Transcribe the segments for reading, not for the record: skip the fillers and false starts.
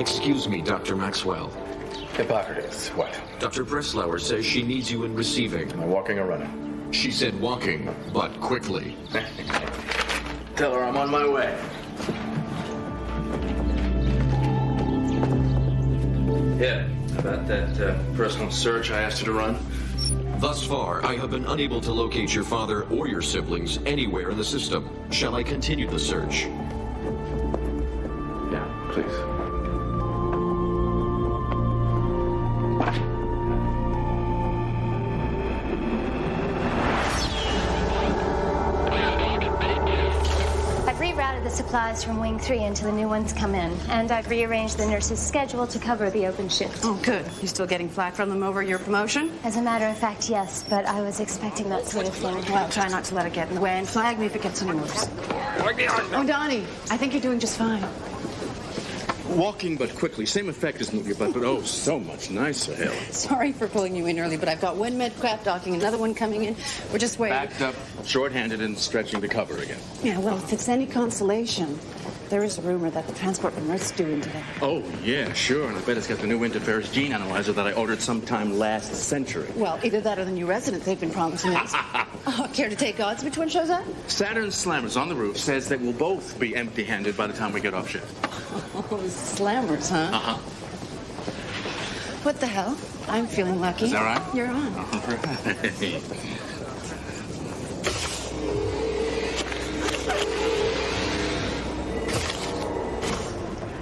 Excuse me, Dr. Maxwell. Hippocrates, what? Dr. Breslauer says she needs you in receiving. Am I walking or running? She said walking, but quickly. Tell her I'm on my way. Yeah, about that personal search I asked her to run. Thus far, I have been unable to locate your father or your siblings anywhere in the system. Shall I continue the search? Yeah, please. The supplies from Wing 3 until the new ones come in. And I've rearranged the nurse's schedule to cover the open shift. Oh, good. You still getting flack from them over your promotion? As a matter of fact, yes, but I was expecting that sort of thing. Well, try not to let it get in the way and flag me if it gets any worse. Oh, Donnie, I think you're doing just fine. Walking but quickly. Same effect as move your butt, but oh, so much nicer, Haylen. Sorry for pulling you in early, but I've got one med crap docking, another one coming in. We're just waiting. Backed up, short-handed, and stretching to cover again. Yeah, well, if it's any consolation, there is a rumor that the transport from Earth's due in today. Oh, yeah, sure. And I bet it's got the new interference gene analyzer that I ordered sometime last century. Well, either that or the new resident they've been promising us. Oh, care to take odds which one shows up? Saturn Slammers on the roof says that we'll both be empty-handed by the time we get off shift. Oh, slammers, huh? Uh-huh. What the hell? I'm feeling lucky. Is that right? You're on. All right.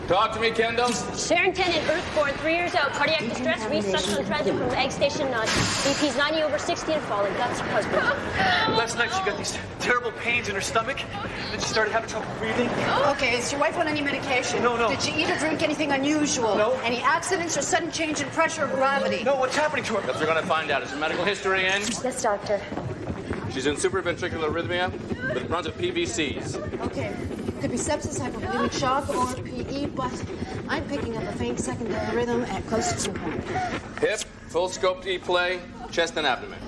Talk to me, Kendall. Sharon Tennant, Earthborn, 3 years out. Cardiac distress, resuscitation on transit from egg station 9. BP's 90 over 60 and falling. That's her husband. Last night she got these terrible pains in her stomach. Then she started having trouble breathing. Okay, is your wife on any medication? No. Did she eat or drink anything unusual? No. Any accidents or sudden change in pressure or gravity? No, what's happening to her? That's what we're going to find out. Is her medical history in? Yes, doctor. She's in supraventricular arrhythmia with runs of PVCs. Okay. Could be sepsis, hypovolemic shock, or PE, but I'm picking up a faint secondary rhythm at close to 200. Hip, full scoped E-play, chest and abdomen.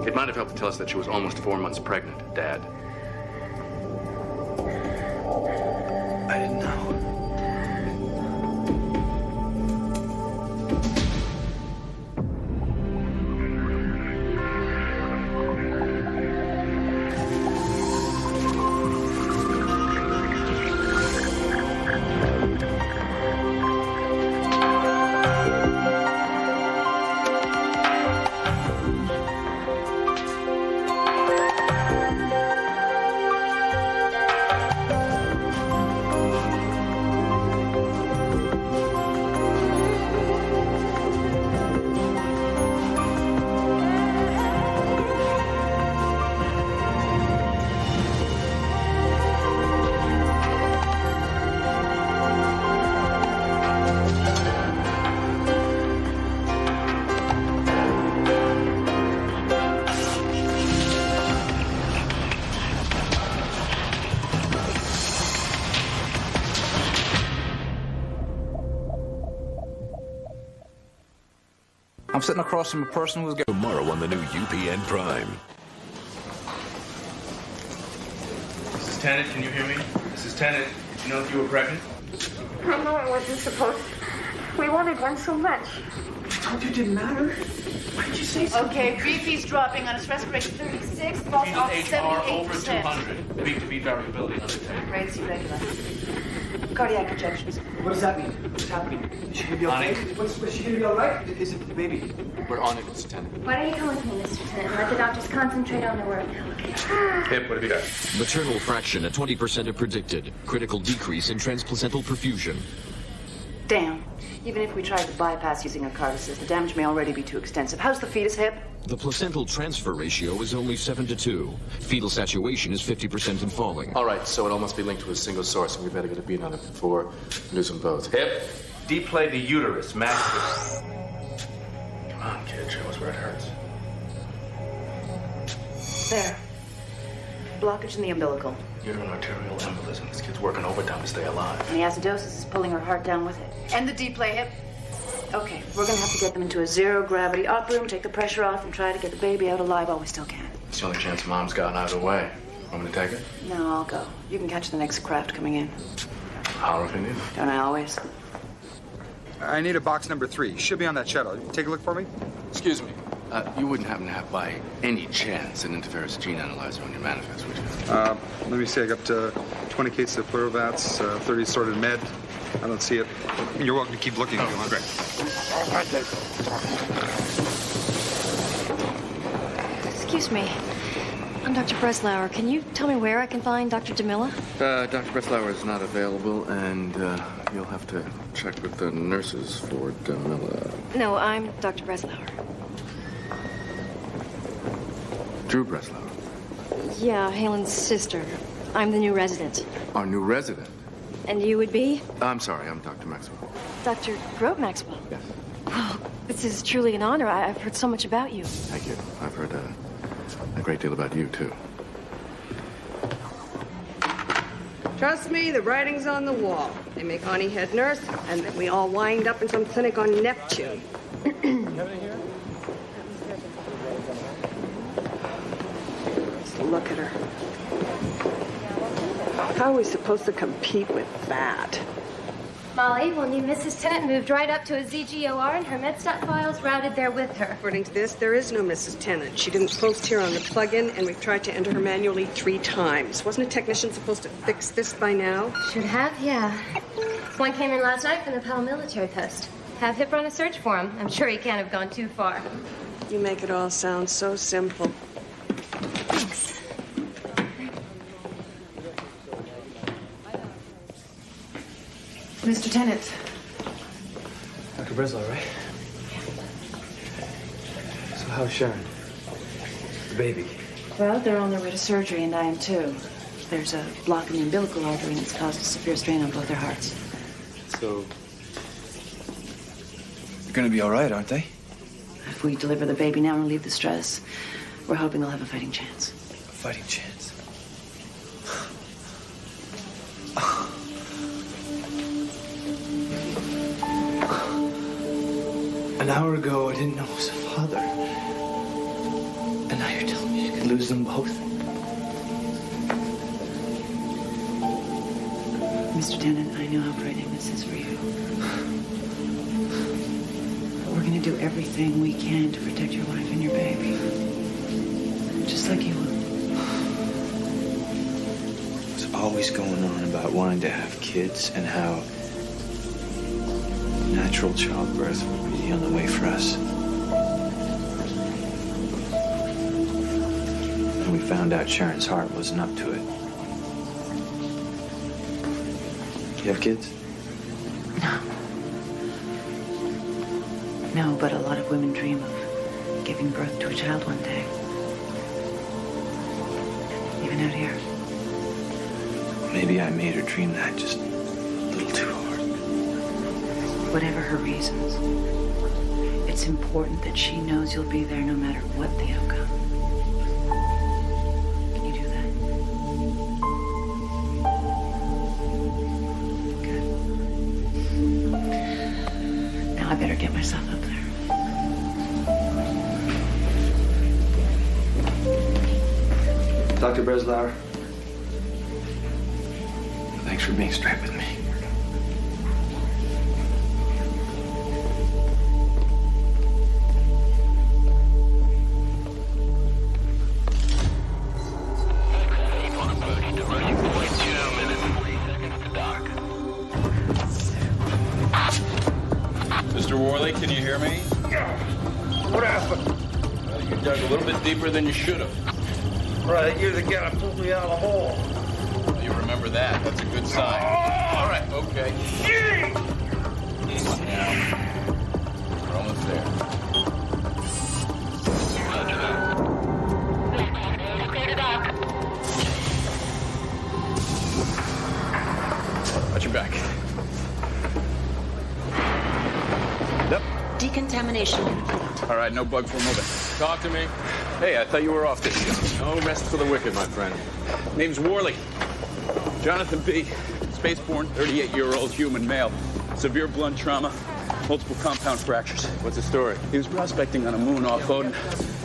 It might have helped to tell us that she was almost 4 months pregnant, Dad. I didn't know. I'm sitting across from a person who's got... Tomorrow on the new UPN Prime. Mrs. Tennant, can you hear me? Mrs. Tennant, did you know if you were pregnant? I know I wasn't supposed to. We wanted one so much. I told you it didn't matter. Why did you say so? Okay, BP's dropping on his respiration 36, pulse off HR over 78%. 200. Beat-to-beat variability under 10. Rates irregular. Cardiac injections. What does that mean? What's happening? Is she gonna be okay? Is she gonna be all right? Is it the baby? We're on it, Mrs. Tennant. Why don't you come with me, Mr. Tennant, and let the doctors concentrate on their work? Hip, what have you got? Maternal fraction at 20% of predicted. Critical decrease in transplacental perfusion. Damn. Even if we tried to bypass using a card assist, the damage may already be too extensive. How's the fetus, Hip? The placental transfer ratio is only 7-2. Fetal saturation is 50% and falling. All right, so it all must be linked to a single source, and we better get a beat on it before we lose them both. Hip, deplay the uterus, max. Come on, kid, show us where it hurts. There. Blockage in the umbilical. Uterine arterial embolism. This kid's working overtime to stay alive. And the acidosis is pulling her heart down with it. And the deplay, Hip. Okay, we're gonna have to get them into a zero-gravity op room, take the pressure off, and try to get the baby out alive while we still can. It's the only chance Mom's gotten out of the way. Want me to take it? No, I'll go. You can catch the next craft coming in. Holler if you need. Don't I always? I need a box number 3. Should be on that shuttle. Take a look for me. Excuse me. You wouldn't happen to have, by any chance, an interference gene analyzer on your manifest, would you? Let me see. I got 20 cases of Pleurovats, 30 sorted med. I don't see it. You're welcome to keep looking if you want. Great. Excuse me. I'm Dr. Breslaur. Can you tell me where I can find Dr. DeMilla? Dr. Breslaur is not available, and you'll have to check with the nurses for DeMilla. No, I'm Dr. Breslaur. Dru Breslaur. Yeah, Haylen's sister. I'm the new resident. Our new resident? And you would be? I'm sorry, I'm Dr. Maxwell. Dr. Grote Maxwell? Yes. Oh, this is truly an honor. I've heard so much about you. Thank you. I've heard a great deal about you, too. Trust me, the writing's on the wall. They make Ani head nurse, and then we all wind up in some clinic on Neptune. Just look at her. How are we supposed to compete with that? Molly, well, new Mrs. Tennant moved right up to a ZGOR, and her MedStat files routed there with her. According to this, there is no Mrs. Tennant. She didn't post here on the plug-in, and we've tried to enter her manually 3 times. Wasn't a technician supposed to fix this by now? Should have, yeah. One came in last night from the Pell military post. Have Hip run a search for him. I'm sure he can't have gone too far. You make it all sound so simple. Thanks. Mr. Tennant. Dr. Breslaur, right? So how's Sharon? The baby? Well, they're on their way to surgery, and I am too. There's a block in the umbilical artery, and it's caused a severe strain on both their hearts. So... You're gonna be all right, aren't they? If we deliver the baby now and relieve the stress, we're hoping they'll have a fighting chance. A fighting chance. An hour ago, I didn't know I was a father. And now you're telling me you could lose them both? Mr. Tennant, I know how frightening this is for you. But we're going to do everything we can to protect your wife and your baby. Just like you will. What's always going on about wanting to have kids and how natural childbirth would be the only way for us. And we found out Sharon's heart wasn't up to it. You have kids? No. No, but a lot of women dream of giving birth to a child one day. Even out here. Maybe I made her dream that just a little too hard. Whatever her reasons, it's important that she knows you'll be there no matter what the outcome. Can you do that? Good. Now I better get myself up there. Dr. Breslaur. Thanks for being straight with me. Mr. Worley, can you hear me? What happened? You dug a little bit deeper than you should have. Right, you're the guy that pulled me out of the hole. You remember that. That's a good sign. All right, okay. Easy now. We're almost there. Watch your back. Yep. Decontamination complete. All right, no bug for a moment. Talk to me. Hey, I thought you were off this year. No rest for the wicked, my friend. Name's Worley. Jonathan B. Spaceborne, 38-year-old human male. Severe blunt trauma. Multiple compound fractures. What's the story? He was prospecting on a moon off Bowden.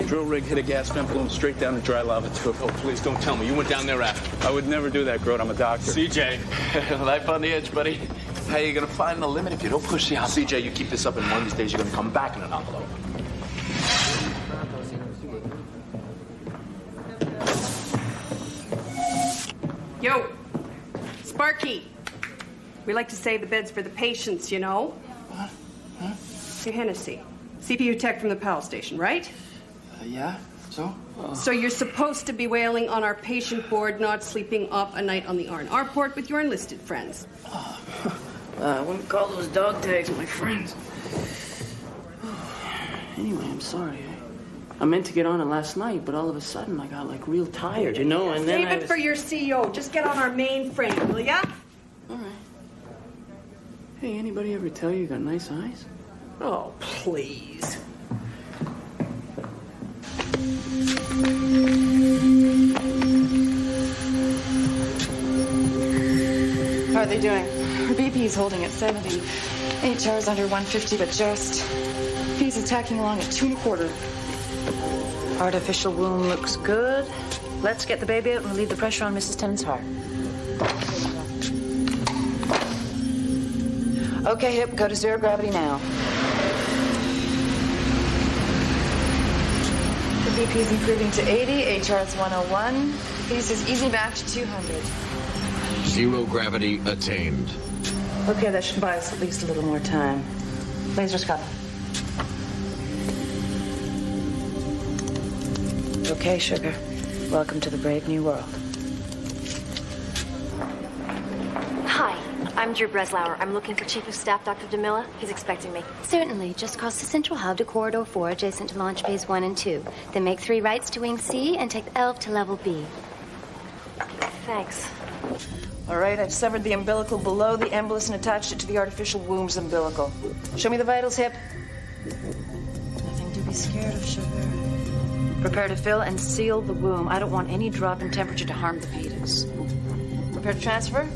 Drill rig hit a gas vent balloon straight down a dry lava tube. Oh, please don't tell me. You went down there after. I would never do that, Grote. I'm a doctor. CJ, life on the edge, buddy. How are you going to find the limit if you don't push the envelope? CJ, you keep this up, and one of these days you're going to come back in an envelope. Yo, Sparky. We like to save the beds for the patients, you know. What? Huh? Hey, Hennessy. CPU tech from the PAL station, right? Yeah, so? So you're supposed to be wailing on our patient board, not sleeping up a night on the R&R port with your enlisted friends. I wouldn't call those dog tags my friends. Anyway, I'm sorry. I meant to get on it last night, but all of a sudden I got, like, real tired, you know, and then Save it for your CO. Just get on our main frame, will ya? All right. Hey, anybody ever tell you got nice eyes? Oh, please. How are they doing? Her BP's holding at 70. HR's under 150, but just. He's attacking along at 2 1/4. Artificial womb looks good. Let's get the baby out and relieve the pressure on Mrs. Tennant's heart. Okay, Hip, go to 0 gravity now. The BP's improving to 80, HR's 101. He's is easing back to 200. 0 gravity attained. Okay, that should buy us at least a little more time. Laser scope. Okay, sugar. Welcome to the brave new world. Hi, I'm Dru Breslaur. I'm looking for Chief of Staff Dr. DeMilla. He's expecting me. Certainly. Just cross the central hub to Corridor 4, adjacent to launch bays 1 and 2. Then make 3 rights to Wing C and take the ELV to Level B. Thanks. All right, I've severed the umbilical below the embolus and attached it to the artificial womb's umbilical. Show me the vitals, Hip. Nothing to be scared of, sugar. Prepare to fill and seal the womb. I don't want any drop in temperature to harm the fetus. Prepare to transfer.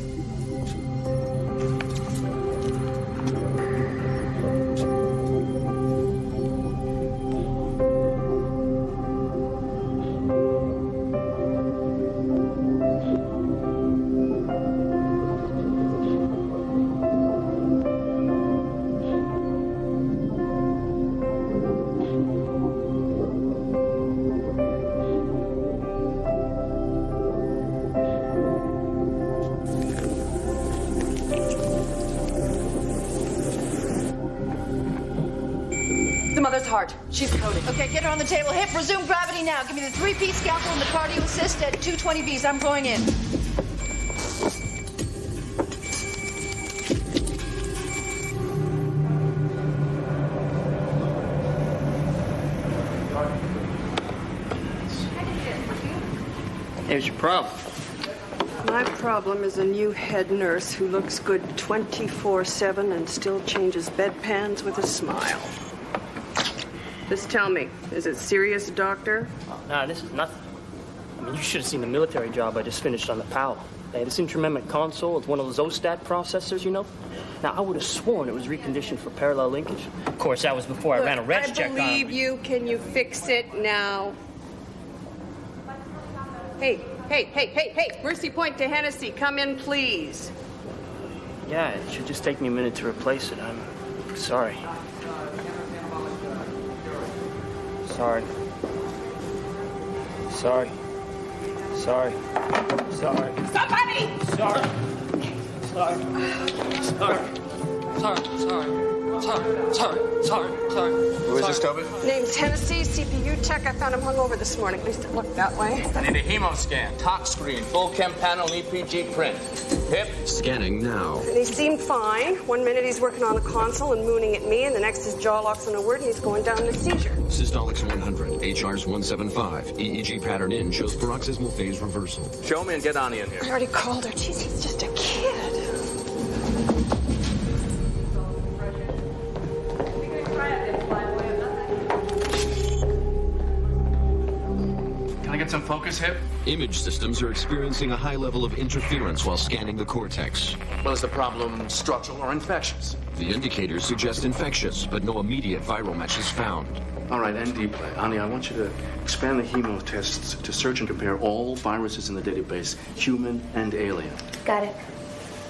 Heart. She's coded. Okay, get her on the table. Hip, resume gravity now. Give me the 3-piece scalpel and the cardio assist at 220 Vs. I'm going in. Here's your problem. My problem is a new head nurse who looks good 24/7 and still changes bedpans with a smile. Just tell me, is it serious, doctor? Oh, nah, this is nothing. I mean, you should have seen the military job I just finished on the PAL. They had this intramemory console with one of those OSTAT processors, you know? Now, I would have sworn it was reconditioned for parallel linkage. Of course, that was before I ran a res check on it. I believe you. Can you fix it now? Hey, Mercy Point to Hennessy. Come in, please. Yeah, it should just take me a minute to replace it. I'm sorry. Sorry. Sorry. Sorry. Sorry. Somebody! Sorry. Sorry. Sorry. Who is this, Toby? Name's Hennessy, CPU tech. I found him hung over this morning. At least it looked that way. I need a hemo scan, tox screen, full chem panel, and EPG print. Hip. Scanning now. And he seemed fine. 1 minute he's working on the console and mooning at me, and the next his jaw locks on a word and he's going down in a seizure. Systolics 100, HR's 175. EEG pattern in shows paroxysmal phase reversal. Show me and get Ani in here. I already called her. Jeez, he's just a kid. Can I get some focus, Hip? Image systems are experiencing a high level of interference while scanning the cortex. Well, is the problem structural or infectious? The indicators suggest infectious, but no immediate viral matches found. All right, ND play. Ani, I want you to expand the hemo tests to search and compare all viruses in the database, human and alien. Got it.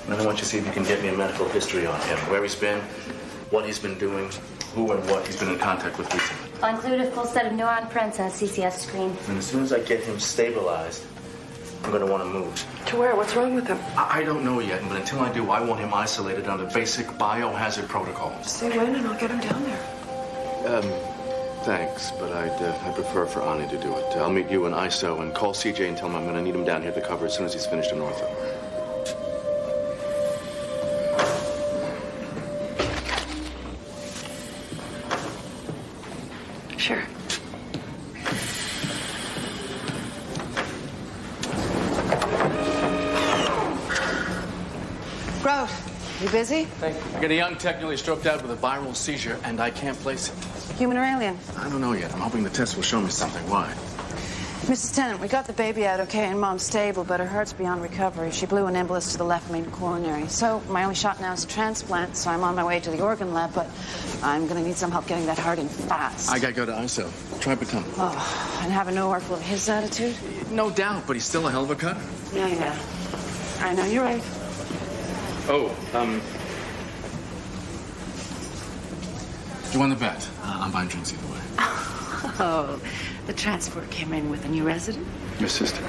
And I want you to see if you can get me a medical history on him, where he's been, what he's been doing, who and what he's been in contact with recently. I'll include a full set of neuron prints on a CCS screen. And as soon as I get him stabilized, I'm going to want to move. To where? What's wrong with him? I don't know yet, but until I do, I want him isolated under basic biohazard protocols. Say when and I'll get him down there. Thanks, but I'd prefer for Ani to do it. I'll meet you in ISO and call CJ and tell him I'm going to need him down here to cover as soon as he's finished in ortho. Sure. Grote, you busy? Thank you. I got a young tech nearly stroked out with a viral seizure, and I can't place it. Human or alien? I don't know yet. I'm hoping the test will show me something. Why? Mrs. Tennant, we got the baby out okay and Mom's stable, but her heart's beyond recovery. She blew an embolus to the left main coronary. So my only shot now is a transplant, so I'm on my way to the organ lab, but I'm going to need some help getting that heart in fast. I got to go to ISO. Try Batum. Oh, and have a no full of his attitude? No doubt, but he's still a hell of a cut. Yeah. I know, you're right. Oh, you won the bet. I'm buying drinks either way. Oh, the transport came in with a new resident? Your sister.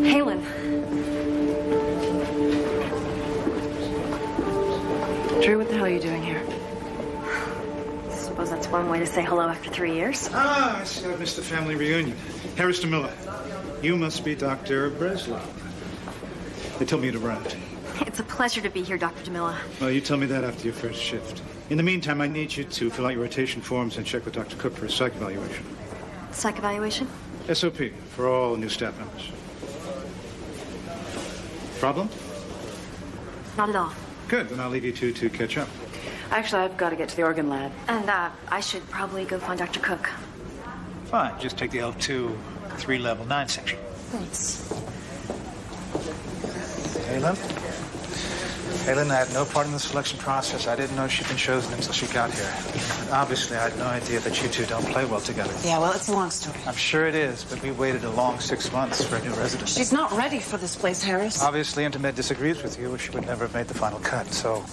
Haylen. Drew, what the hell are you doing here? I suppose that's one way to say hello after 3 years. I see I've missed the family reunion. Harris DeMilla, you must be Dr. Breslaur. They told me you'd arrived. It's a pleasure to be here, Dr. DeMilla. Well, you tell me that after your first shift. In the meantime, I need you to fill out your rotation forms and check with Dr. Cook for a psych evaluation. Psych evaluation? SOP for all new staff members. Problem? Not at all. Good, then I'll leave you two to catch up. Actually, I've got to get to the organ lab. And I should probably go find Dr. Cook. Fine, just take the L2, 3 level 9 section. Thanks. Haylen, I had no part in the selection process. I didn't know she'd been chosen until she got here. And obviously, I had no idea that you two don't play well together. Yeah, well, it's a long story. I'm sure it is, but we waited a long 6 months for a new resident. She's not ready for this place, Harris. Obviously, Intermed disagrees with you, or she would never have made the final cut. So,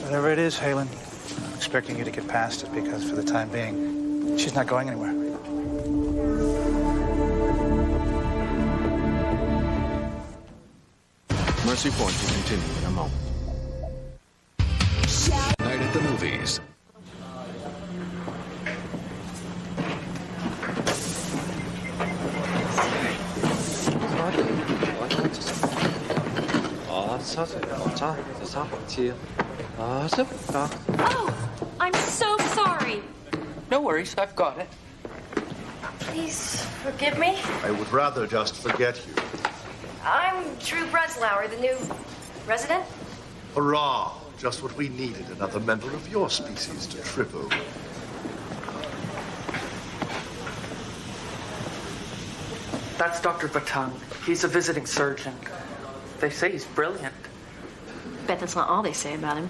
whatever it is, Haylen, I'm expecting you to get past it because for the time being, she's not going anywhere. Mercy Point will continue in a moment. Night at the movies. Oh, I'm so sorry. No worries, I've got it. Please forgive me. I would rather just forget you. I'm Dru Breslaur, the new resident. Hurrah! Just what we needed, another member of your species to trip over. That's Dr. Batung. He's a visiting surgeon. They say he's brilliant. Bet that's not all they say about him.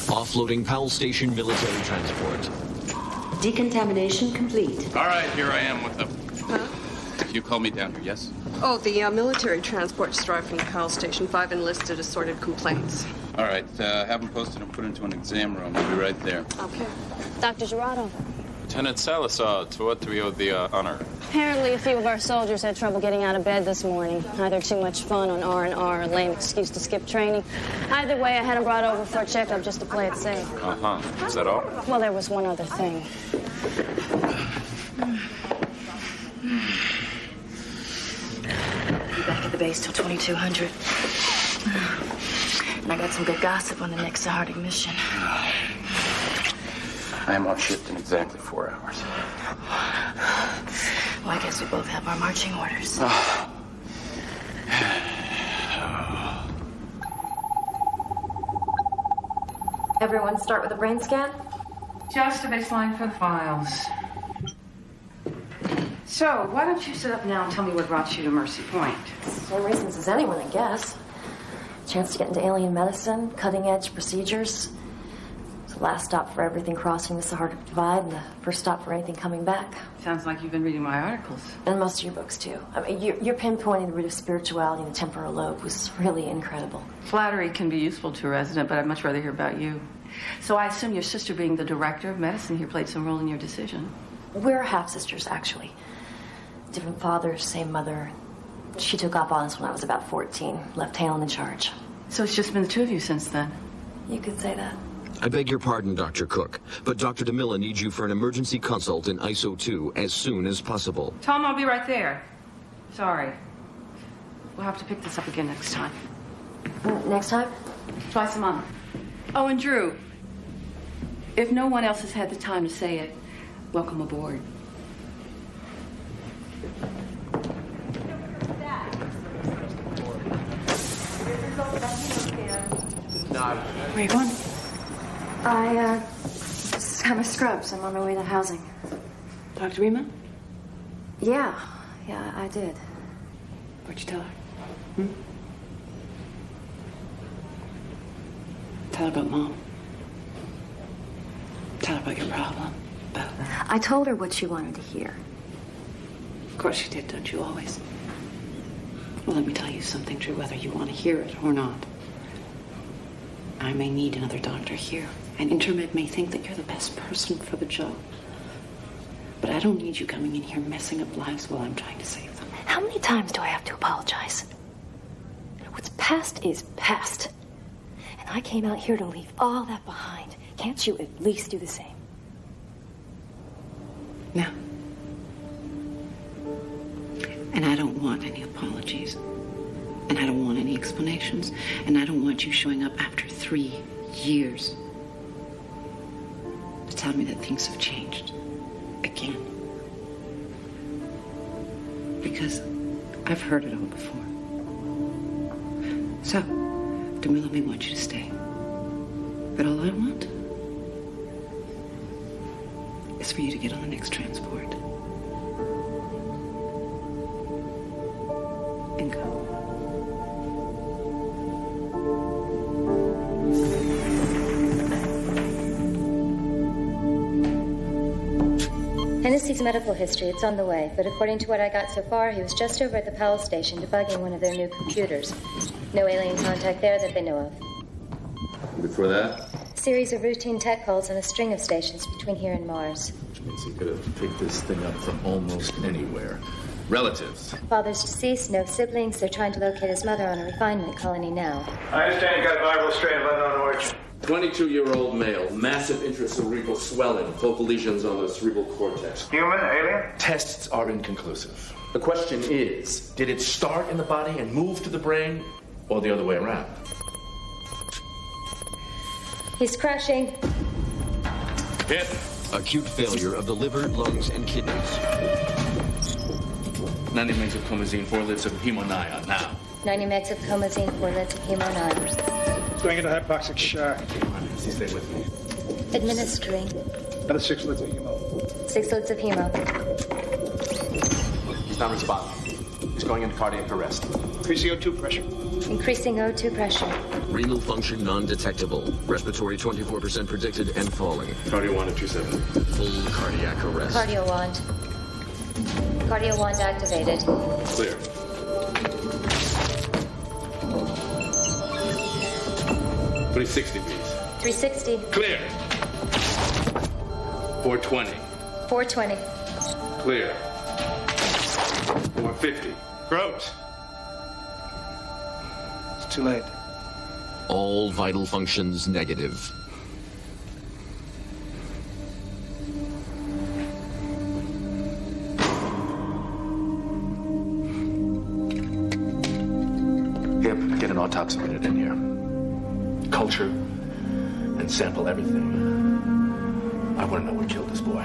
Offloading Powell Station military transport. Decontamination complete. All right, here I am with them. Huh? You called me down here, yes? Oh, the military transport just arrived from the Powell Station. 5 enlisted assorted complaints. All right, have them posted and put into an exam room. I'll be right there. Okay. Dr. Jurado. Lieutenant Salazar, to what do we owe the honor? Apparently, a few of our soldiers had trouble getting out of bed this morning. Either too much fun on R&R or a lame excuse to skip training. Either way, I had them brought over for a checkup just to play it safe. Uh-huh. Is that all? Well, there was one other thing. Be back at the base till 2200. And I got some good gossip on the next Saturday mission. I am off shift in exactly 4 hours. Well, I guess we both have our marching orders. Everyone start with a brain scan? Just a baseline for the files. So, why don't you sit up now and tell me what brought you to Mercy Point? Same reasons as anyone, I guess. Chance to get into alien medicine, cutting-edge procedures. It's the last stop for everything crossing the Sahara Divide and the first stop for anything coming back. Sounds like you've been reading my articles. And most of your books, too. I mean, you're pinpointing the root of spirituality in the temporal lobe was really incredible. Flattery can be useful to a resident, but I'd much rather hear about you. So I assume your sister, being the director of medicine here, played some role in your decision. We're half-sisters, actually. Different fathers, same mother. She took off on us when I was about 14, left Haylen in charge. So it's just been the two of you since then? You could say that. I beg your pardon, Dr. Cook, but Dr. DeMilla needs you for an emergency consult in ISO 2 as soon as possible. Tom, I'll be right there. Sorry. We'll have to pick this up again next time. Next time? Twice a month. Oh, and Drew, if no one else has had the time to say it, welcome aboard. Where are you going? I just got my scrubs. I'm on my way to housing. Talk to Rima? Yeah, I did. What'd you tell her? Tell her about Mom. Tell her about your problem. I told her what she wanted to hear. Of course you did, don't you always? Well, let me tell you something, Drew, whether you want to hear it or not. I may need another doctor here, and Intermed may think that you're the best person for the job. But I don't need you coming in here messing up lives while I'm trying to save them. How many times do I have to apologize? What's past is past. And I came out here to leave all that behind. Can't you at least do the same? No. And I don't want any apologies. And I don't want any explanations. And I don't want you showing up after 3 years to tell me that things have changed again. Because I've heard it all before. So, DeMilla may want you to stay. But all I want is for you to get on the next transport. And go. Hennessy's medical history, it's on the way, but according to what I got so far, he was just over at the Powell station debugging one of their new computers. No alien contact there that they know of. Before that? Series of routine tech calls on a string of stations between here and Mars. Which means he could have picked this thing up from almost anywhere. Relatives. Father's deceased, no siblings. They're trying to locate his mother on a refinement colony now. I understand you got a viral strain of unknown origin. 22-year-old male, massive intracerebral swelling, focal lesions on the cerebral cortex. Human, alien? Tests are inconclusive. The question is, did it start in the body and move to the brain, or the other way around? He's crashing. Hit. Acute failure of the liver, lungs, and kidneys. 90 mg of comazine, 4 lits of hemonion, now. 90 megs of comazine, 4 lits of hemo-9. Going into hypoxic shock. Please stay with me. Administering. Another 6 lits of hemo. 6 lits of hemo. He's not responding. He's going into cardiac arrest. Increasing O2 pressure. Increasing O2 pressure. Renal function non-detectable. Respiratory 24% predicted and falling. Cardio 1 at 270. Full cardiac arrest. Cardio wand. Cardio wand activated. Clear. $360, please. 360. Clear. 420. 420. Clear. 450. Grote. It's too late. All vital functions negative. Hip, get an autopsy unit in here. Culture and sample everything. I want to know what killed this boy.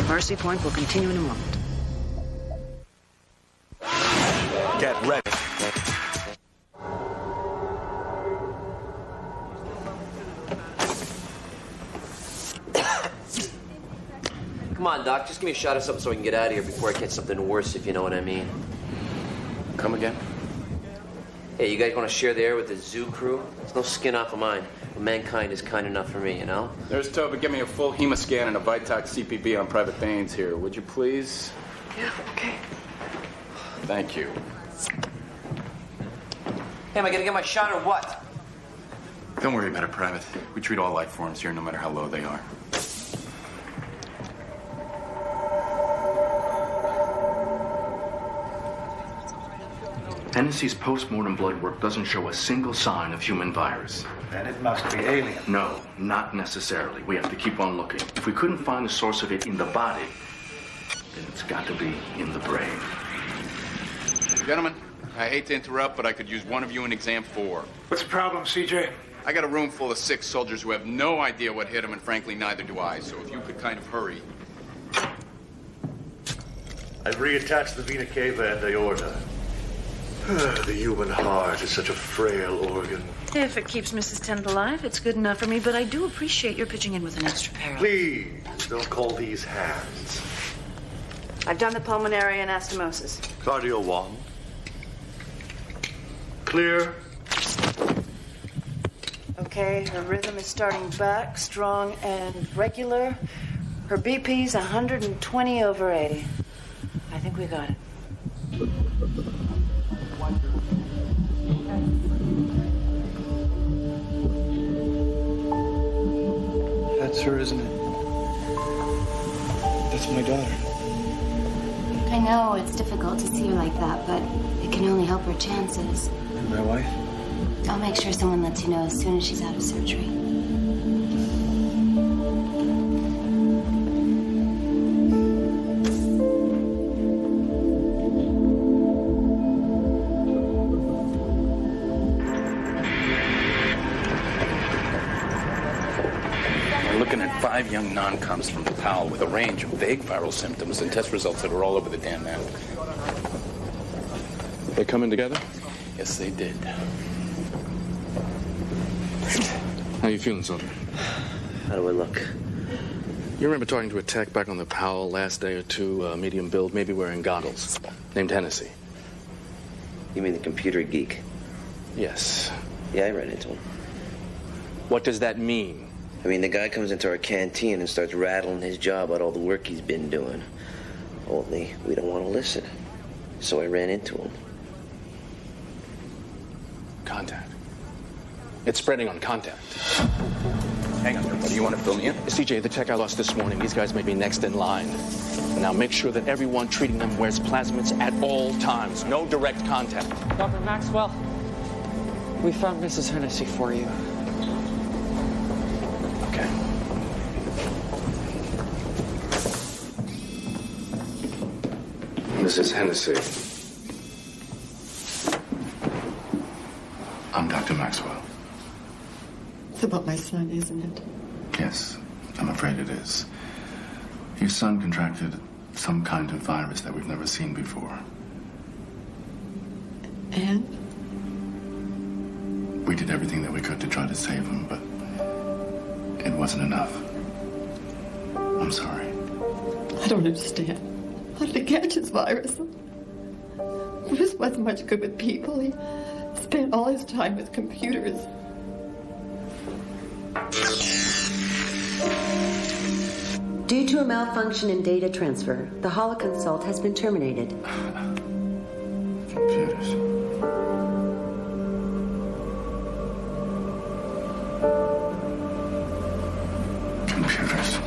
Mercy Point will continue in a moment. Get ready. Come on, Doc. Just give me a shot of something so I can get out of here before I catch something worse, if you know what I mean. Come again? Hey, you guys want to share the air with the zoo crew? There's no skin off of mine. But mankind is kind enough for me, you know? There's Toby. Give me a full hemoscan and a Vitox CPB on Private Baines here, would you please? Yeah, okay. Thank you. Hey, am I gonna get my shot or what? Don't worry about it, Private. We treat all life forms here, no matter how low they are. Hennessy's post-mortem blood work doesn't show a single sign of human virus. Then it must be alien. No, not necessarily. We have to keep on looking. If we couldn't find the source of it in the body, then it's got to be in the brain. Gentlemen, I hate to interrupt, but I could use one of you in exam 4. What's the problem, CJ? I got a room full of sick soldiers who have no idea what hit them, and frankly, neither do I. So if you could kind of hurry. I've reattached the vena cava and aorta. The human heart is such a frail organ. If it keeps Mrs. Tennant alive, it's good enough for me, but I do appreciate your pitching in with an extra pair. Please, don't call these hands. I've done the pulmonary anastomosis. Cardio 1. Clear. Okay, her rhythm is starting back, strong and regular. Her BP's 120/80. I think we got it. That's her, isn't it? That's my daughter. I know it's difficult to see her like that, but it can only help her chances. And my wife? I'll make sure someone lets you know as soon as she's out of surgery. We're looking at 5 young non-coms from Powell with a range of vague viral symptoms and test results that are all over the damn map. They coming together? Yes, they did. How you feeling, soldier? How do I look? You remember talking to a tech back on the Powell last day or two, medium build, maybe wearing goggles, named Hennessy. You mean the computer geek? Yes. Yeah, I ran into him. What does that mean? I mean, the guy comes into our canteen and starts rattling his jaw about all the work he's been doing. Only we don't want to listen. So I ran into him. Contact. It's spreading on contact. Hang on there, buddy. You want to fill me in? CJ, the tech I lost this morning, these guys may be next in line. Now make sure that everyone treating them wears plasmids at all times. No direct contact. Dr. Maxwell, we found Mrs. Hennessy for you. Okay. Mrs. Hennessy. I'm Dr. Maxwell. It's about my son, isn't it? Yes, I'm afraid it is. Your son contracted some kind of virus that we've never seen before. And? We did everything that we could to try to save him, but it wasn't enough. I'm sorry. I don't understand. How did he catch his virus? Bruce wasn't much good with people. He spent all his time with computers. Due to a malfunction in data transfer, the holoconsult has been terminated. Computers. Computers.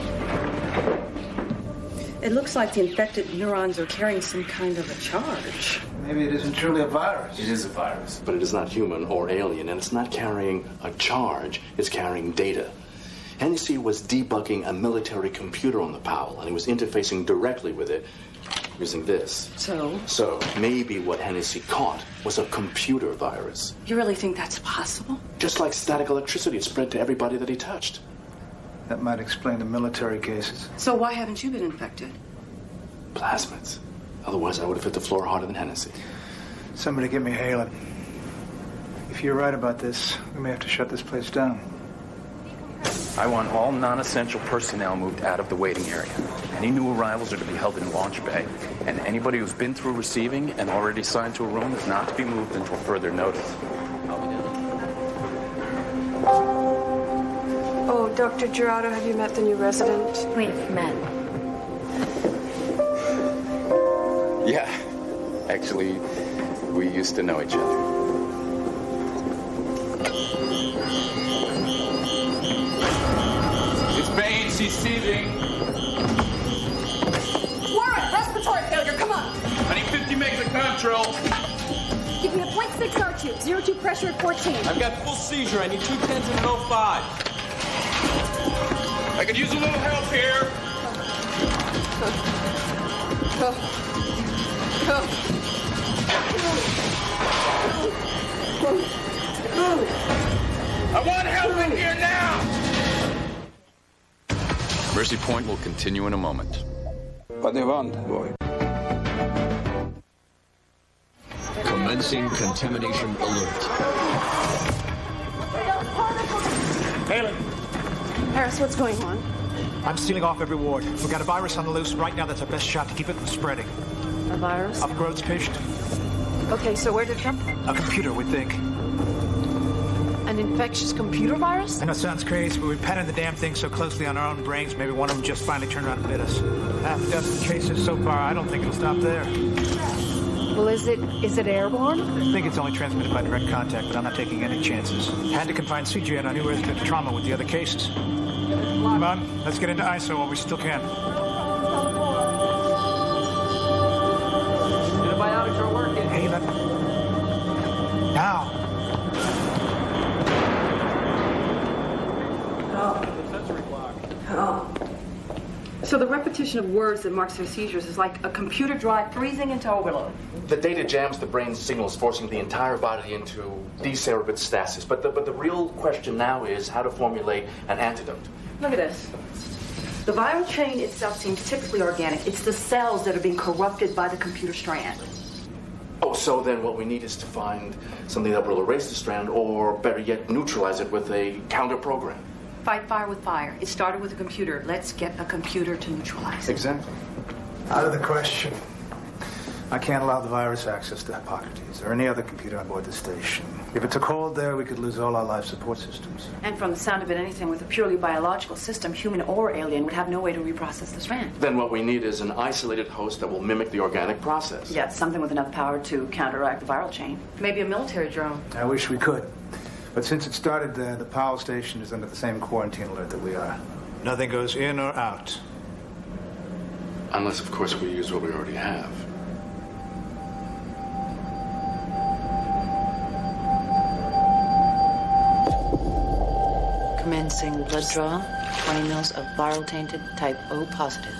It looks like the infected neurons are carrying some kind of a charge. Maybe it isn't truly a virus. It is a virus, but it is not human or alien, and it's not carrying a charge, it's carrying data. Hennessy was debugging a military computer on the Powell, and he was interfacing directly with it using this. So maybe what Hennessy caught was a computer virus. You really think that's possible? Just like static electricity, it spread to everybody that he touched. That might explain the military cases. So why haven't you been infected? Plasmids. Otherwise, I would have hit the floor harder than Hennessy. Somebody get me Haylen. If you're right about this, we may have to shut this place down. I want all non-essential personnel moved out of the waiting area. Any new arrivals are to be held in launch bay, and anybody who's been through receiving and already assigned to a room is not to be moved until further notice. Oh, Dr. Jurado, have you met the new resident? We've met. Yeah. Actually, we used to know each other. It's Baines, he's seething. Warren, respiratory failure, come on. I need 50 megs of control. Give me a 0.6 R2, 02 pressure at 14. I've got full seizure. I need 2 10s and an 05. I could use a little help here. I want help in here now! Mercy Point will continue in a moment. Commencing contamination alert. Haylen. Harris, what's going on? I'm sealing off every ward. We've got a virus on the loose. Right now, that's our best shot to keep it from spreading. A virus? Up Grote's patient. Okay, so where did it come from? A computer, we think. An infectious computer virus? I know it sounds crazy, but we've patterned the damn thing so closely on our own brains, maybe one of them just finally turned around and bit us. Half a dozen cases so far. I don't think it'll stop there. Well, is it airborne? I think it's only transmitted by direct contact, but I'm not taking any chances. Had to confine CJ and our new resident to trauma with the other cases. Come on, let's get into ISO while we still can. Antibiotics are working. Haylen. Now. Oh. So the repetition of words that marks their seizures is like a computer drive freezing into overload. The data jams the brain's signals, forcing the entire body into decerebrate stasis. But the real question now is how to formulate an antidote. Look at this. The viral chain itself seems typically organic. It's the cells that are being corrupted by the computer strand. Oh, so then what we need is to find something that will erase the strand, or better yet, neutralize it with a counter program. Fight fire with fire. It started with a computer. Let's get a computer to neutralize it. Exactly. Out of the question. I can't allow the virus access to Hippocrates or any other computer on board the station. If it took hold there, we could lose all our life support systems. And from the sound of it, anything with a purely biological system, human or alien, would have no way to reprocess the strand. Then what we need is an isolated host that will mimic the organic process. Yeah, something with enough power to counteract the viral chain. Maybe a military drone. I wish we could. But since it started there, the Powell station is under the same quarantine alert that we are. Nothing goes in or out. Unless, of course, we use what we already have. Commencing blood draw, 20 mils of viral tainted type O positive.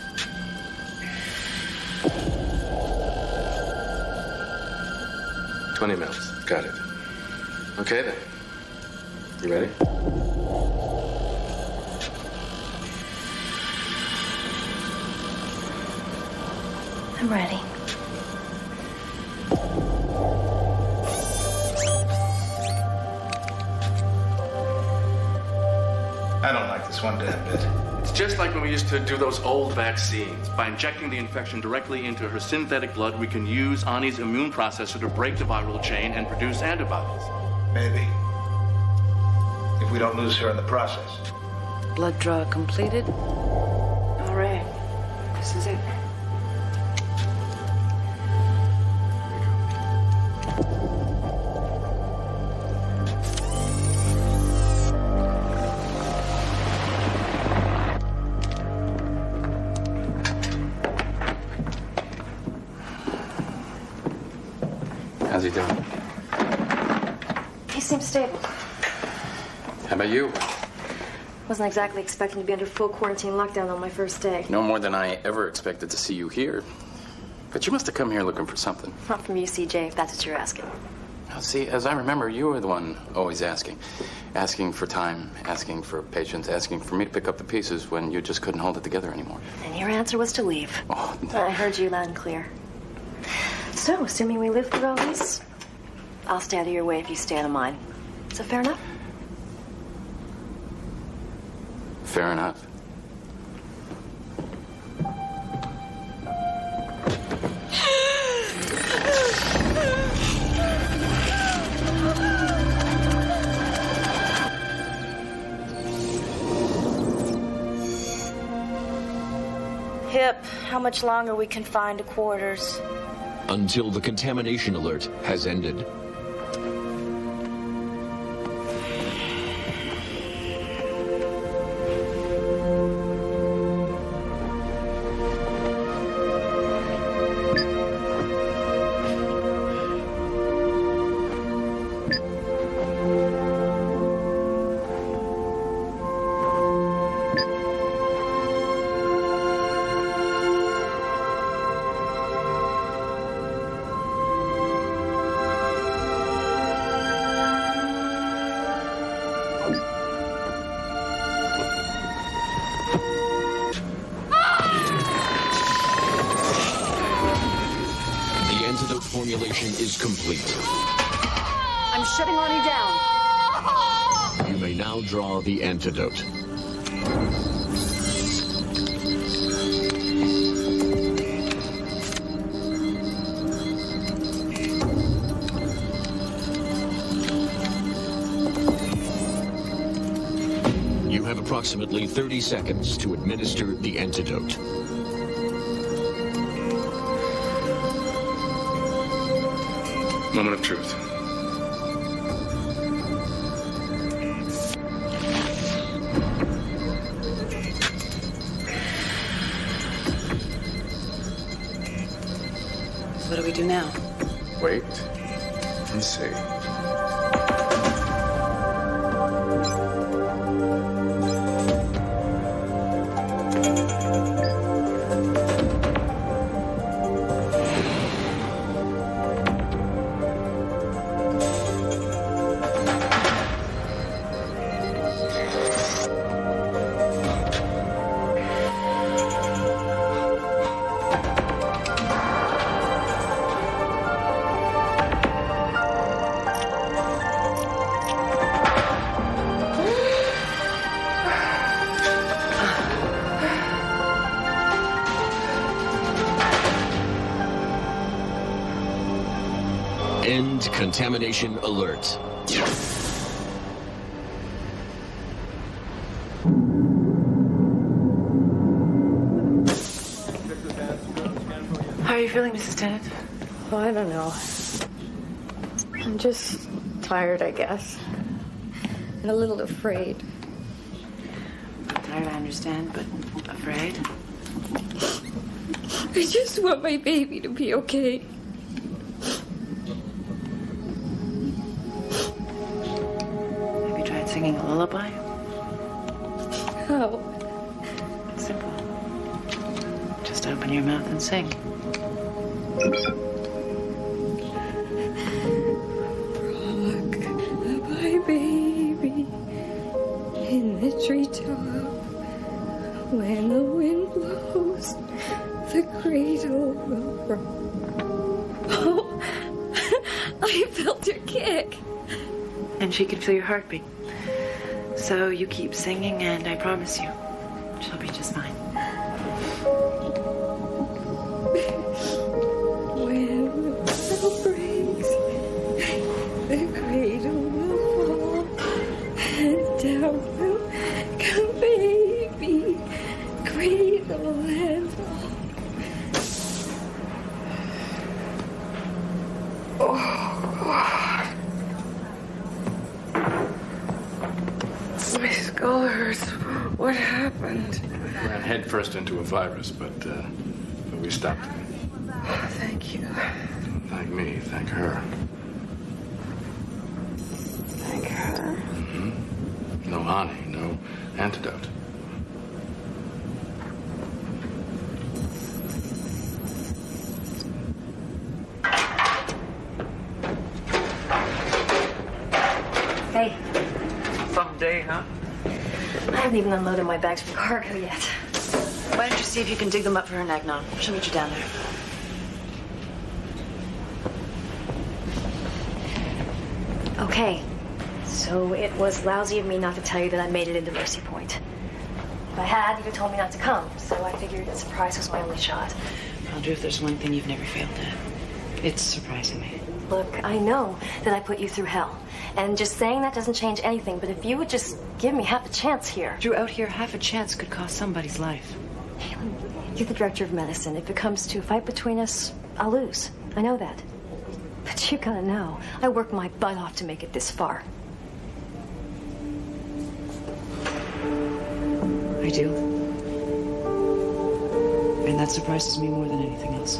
$20 mils. Got it. Okay, then. You ready? I'm ready. I don't like this one damn bit. It's just like when we used to do those old vaccines. By injecting the infection directly into her synthetic blood, we can use Ani's immune processor to break the viral chain and produce antibodies. Maybe. If we don't lose her in the process. Blood draw completed. All right. This is it. How's he doing? He seems stable. How about you? Wasn't exactly expecting to be under full quarantine lockdown on my first day. No more than I ever expected to see you here. But you must have come here looking for something. Not from you, CJ, if that's what you're asking. Now, see, as I remember, you were the one always asking. Asking for time, asking for patience, asking for me to pick up the pieces when you just couldn't hold it together anymore. And your answer was to leave. Oh, I heard you loud and clear. So, assuming we live through all this, I'll stay out of your way if you stay out of mine. Is that fair enough? Fair enough. Hip, how much longer we confined to quarters? Until the contamination alert has ended. Is complete. I'm shutting Arnie down. You may now draw the antidote. You have approximately 30 seconds to administer the antidote. Moment of truth. What do we do now? Wait and see. End contamination alert. How are you feeling, Mrs. Tennant? Oh, I don't know. I'm just tired, I guess. And a little afraid. Tired, I understand, but afraid? I just want my baby to be okay. Have you tried singing a lullaby? How? It's simple. Just open your mouth and sing. Rock my baby in the treetop. When the wind blows, the cradle will rock. Oh, I felt her kick. And she can feel your heartbeat. So you keep singing, and I promise you, she'll be just fine. When the bell breaks, the cradle will fall, and down will come baby, cradle and all. Oh, God. My skull hurts. What happened? Ran headfirst into a virus, but we stopped it. Oh, thank you. Thank me. Thank her. Thank her. Mm-hmm. No honey, no antidote. Hey, Someday, huh? I haven't even unloaded my bags from cargo yet. Why don't you see if you can dig them up for her Nagnon? She'll meet you down there. Okay, so it was lousy of me not to tell you that I made it into Mercy Point. If I had, you'd have told me not to come, so I figured a surprise was my only shot. Well, Drew, if there's one thing you've never failed at, it's surprising me. Look, I know that I put you through hell. And just saying that doesn't change anything, but if you would just give me half a chance here. Drew, out here, half a chance could cost somebody's life. You're the director of medicine. If it comes to a fight between us, I'll lose. I know that. But you gotta know, I worked my butt off to make it this far. I do. And that surprises me more than anything else.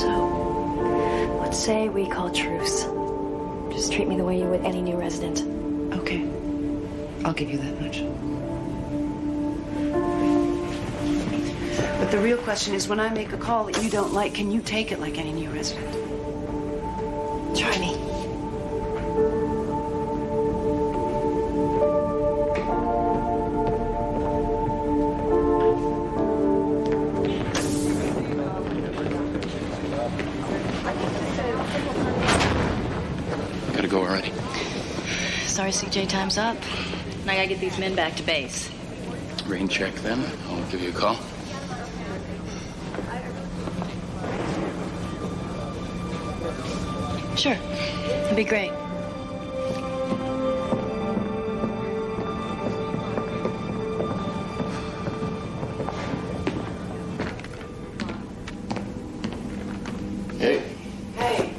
So, let's say we call truce. Just treat me the way you would any new resident. Okay. I'll give you that much. But the real question is, when I make a call that you don't like, can you take it like any new resident? Try me. Gotta go already. Sorry, CJ, time's up. Now I gotta get these men back to base. Rain check then. I'll give you a call. Sure. That'd be great. Hey. Hey.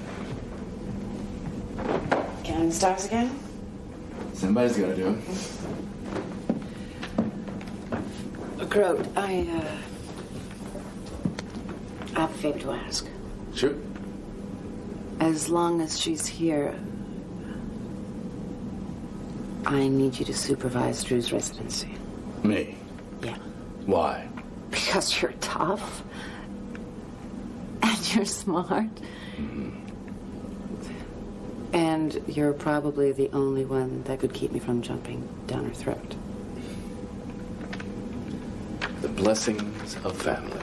Counting stars again? Somebody's got to do it. Grote, I have a favor to ask. Shoot. As long as she's here, I need you to supervise Drew's residency. Me? Yeah. Why? Because you're tough. And you're smart. Mm-hmm. And you're probably the only one that could keep me from jumping down her throat. The blessings of family.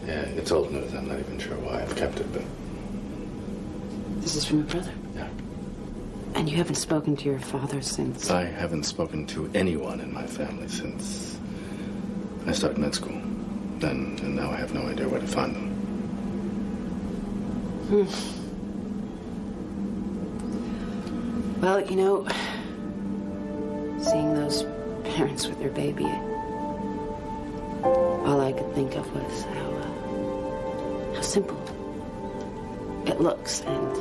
Yeah, it's old news. I'm not even sure why I've kept it, but... This is from your brother? Yeah. And you haven't spoken to your father since... I haven't spoken to anyone in my family since I started med school. Then, and now I have no idea where to find them. Well, you know, seeing those parents with their baby, all I could think of was how simple it looks and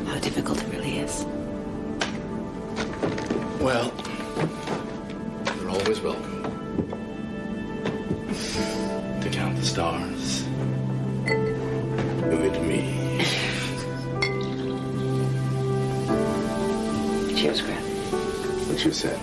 how difficult it really is. Well, you're always welcome to count the stars with me. Cheers, Grant. What you said.